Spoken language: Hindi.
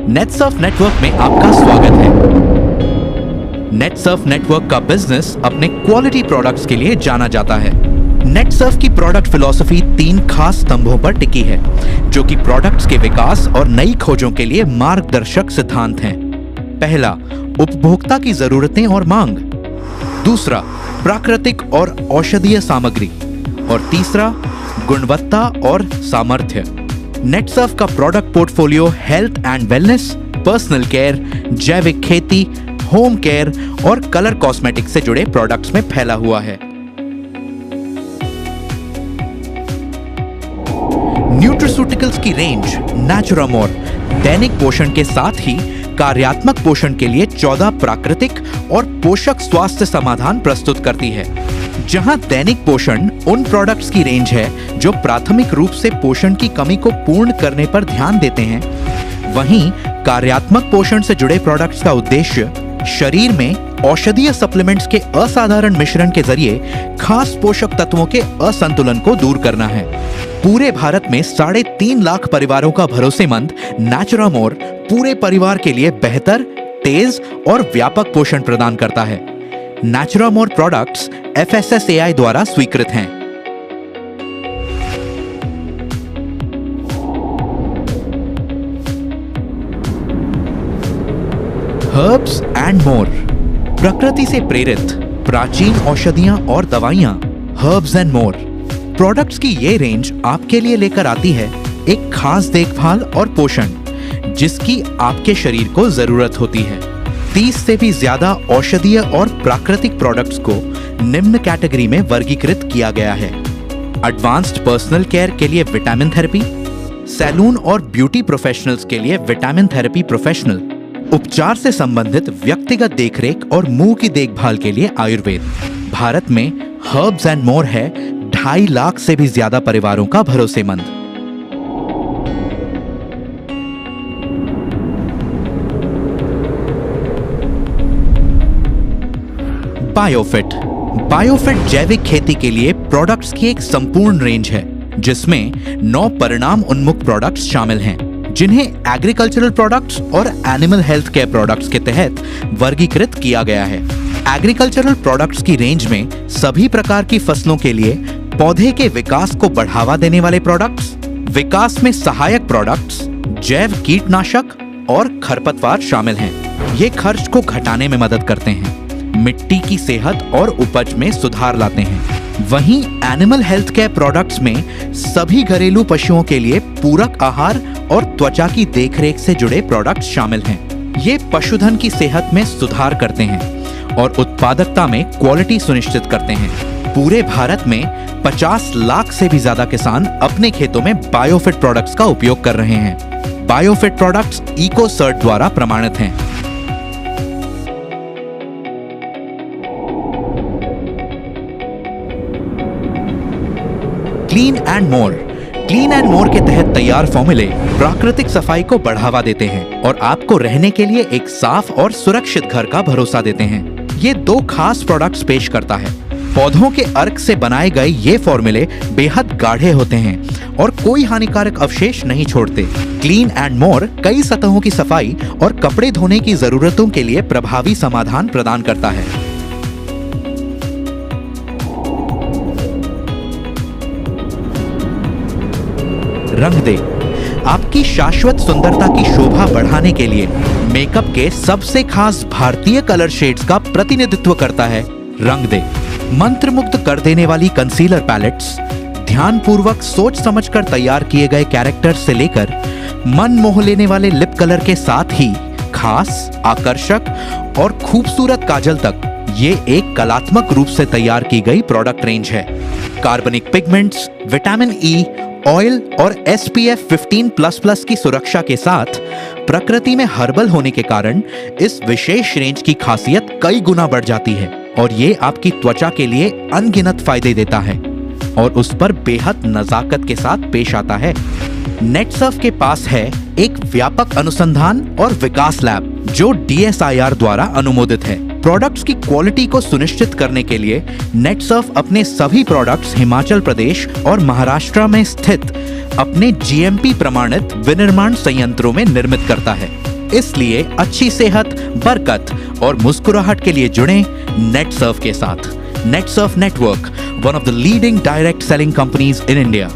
नेटसर्फ नेटवर्क में आपका स्वागत है। नेटसर्फ नेटवर्क का बिजनेस अपने क्वालिटी प्रोडक्ट्स के लिए जाना जाता है। नेटसर्फ की प्रोडक्ट फिलॉसफी 3 खास स्तंभों पर टिकी है, जो कि प्रोडक्ट्स के विकास और नई खोजों के लिए मार्गदर्शक सिद्धांत हैं। पहला, उपभोक्ता की जरूरतें और मांग। दूसरा, प्राकृतिक और औषधीय सामग्री। और तीसरा, गुणवत्ता और सामर्थ्य। नेटसर्फ का product portfolio health and wellness, personal care, जैविक खेती, होम केयर और कलर कॉस्मेटिक्स से जुड़े प्रोडक्ट्स में फैला हुआ है। न्यूट्रास्यूटिकल्स की रेंज नेचुरामोर दैनिक पोषण के साथ ही कार्यात्मक पोषण के लिए 14 प्राकृतिक और पोषक स्वास्थ्य समाधान प्रस्तुत करती है। जहां दैनिक पोषण उन प्रोडक्ट्स की रेंज है जो प्राथमिक रूप से पोषण की कमी को पूर्ण करने पर ध्यान देते हैं, वहीं कार्यात्मक पोषण से जुड़े प्रोडक्ट्स का उद्देश्य शरीर में औषधीय सप्लीमेंट्स के असाधारण मिश्रण के जरिए खास पोषक तत्वों के असंतुलन को दूर करना है। पूरे भारत में 3.5 लाख परिवारों का भरोसेमंद नेचुरामोर पूरे परिवार के लिए बेहतर, तेज और व्यापक पोषण प्रदान करता है। नेचुरामोर प्रोडक्ट्स FSSAI द्वारा स्वीकृत हैं। हर्ब्स एंड मोर, प्रकृति से प्रेरित प्राचीन औषधियां और दवाइयां। हर्ब्स एंड मोर प्रोडक्ट्स की ये रेंज आपके लिए लेकर आती है एक खास देखभाल और पोषण जिसकी आपके शरीर को जरूरत होती है। 30 से भी ज्यादा औषधीय और प्राकृतिक प्रोडक्ट्स को निम्न कैटेगरी में वर्गीकृत किया गया है। एडवांस्ड पर्सनल केयर के लिए विटामिन थेरेपी, सैलून और ब्यूटी प्रोफेशनल्स के लिए विटामिन थेरेपी प्रोफेशनल, उपचार से संबंधित व्यक्तिगत देखरेख और मुंह की देखभाल के लिए आयुर्वेद। भारत में हर्ब्स एंड मोर है 2.5 लाख से भी ज्यादा परिवारों का भरोसेमंद। बायोफिट, बायोफिट जैविक खेती के लिए प्रोडक्ट्स की एक संपूर्ण रेंज है जिसमें 9 परिणाम उन्मुख प्रोडक्ट्स शामिल हैं, जिन्हें एग्रीकल्चरल प्रोडक्ट्स और एनिमल हेल्थ केयर प्रोडक्ट्स के तहत वर्गीकृत किया गया है। एग्रीकल्चरल प्रोडक्ट्स की रेंज में सभी प्रकार की फसलों के लिए पौधे के विकास को बढ़ावा देने वाले प्रोडक्ट्स, विकास में सहायक प्रोडक्ट्स, जैव कीटनाशक और खरपतवार शामिल हैं। ये खर्च को घटाने में मदद करते हैं, मिट्टी की सेहत और उपज में सुधार लाते हैं। वहीं एनिमल हेल्थ केयर प्रोडक्ट्स में सभी घरेलू पशुओं के लिए पूरक आहार और त्वचा की देखरेख से जुड़े प्रोडक्ट्स शामिल हैं। ये पशुधन की सेहत में सुधार करते हैं और उत्पादकता में क्वालिटी सुनिश्चित करते हैं। पूरे भारत में 50 लाख से भी ज्यादा किसान अपने खेतों में बायोफिट प्रोडक्ट्स का उपयोग कर रहे हैं। बायोफिट प्रोडक्ट्स इकोसर्ट द्वारा प्रमाणित हैं। Clean and more, clean and more के तहत तैयार फॉर्मूले प्राकृतिक सफाई को बढ़ावा देते हैं और आपको रहने के लिए एक साफ और सुरक्षित घर का भरोसा देते हैं। ये 2 खास प्रोडक्ट्स पेश करता है। पौधों के अर्क से बनाए गए ये फॉर्मूले बेहद गाढ़े होते हैं और कोई हानिकारक अवशेष नहीं छोड़ते। क्लीन एंड मोर कई सतहों की सफाई और कपड़े धोने की जरूरतों के लिए प्रभावी समाधान प्रदान करता है। रंग दे, आपकी शाश्वत सुंदरता की शोभा बढ़ाने के लिए मेकअप के सबसे खास भारतीय कलर शेड्स का प्रतिनिधित्व करता है रंग दे। मंत्रमुग्ध कर देने वाली कंसीलर पैलेट्स, ध्यानपूर्वक सोच समझकर तैयार किए गए कैरेक्टर्स से लेकर मन मोह लेने वाले लिप कलर के साथ ही खास, आकर्षक और खूबसूरत काजल तक ये एक कलात्मक रूप से तैयार की गई प्रोडक्ट रेंज है। कार्बनिक पिगमेंट्स, विटामिन ई, ऑयल और SPF 15++ की सुरक्षा के साथ प्रकृति में हर्बल होने के कारण इस विशेष रेंज की खासियत कई गुना बढ़ जाती है और ये आपकी त्वचा के लिए अनगिनत फायदे देता है और उस पर बेहद नजाकत के साथ पेश आता है। नेटसर्फ के पास है एक व्यापक अनुसंधान और विकास लैब जो DSIR द्वारा अनुमोदित है। प्रोडक्ट्स की क्वालिटी को सुनिश्चित करने के लिए नेटसर्फ अपने सभी प्रोडक्ट्स हिमाचल प्रदेश और महाराष्ट्र में स्थित अपने GMP प्रमाणित विनिर्माण संयंत्रों में निर्मित करता है। इसलिए अच्छी सेहत, बरकत और मुस्कुराहट के लिए जुड़ें नेटसर्फ के साथ। Netsurf network, one of the leading direct selling companies in India.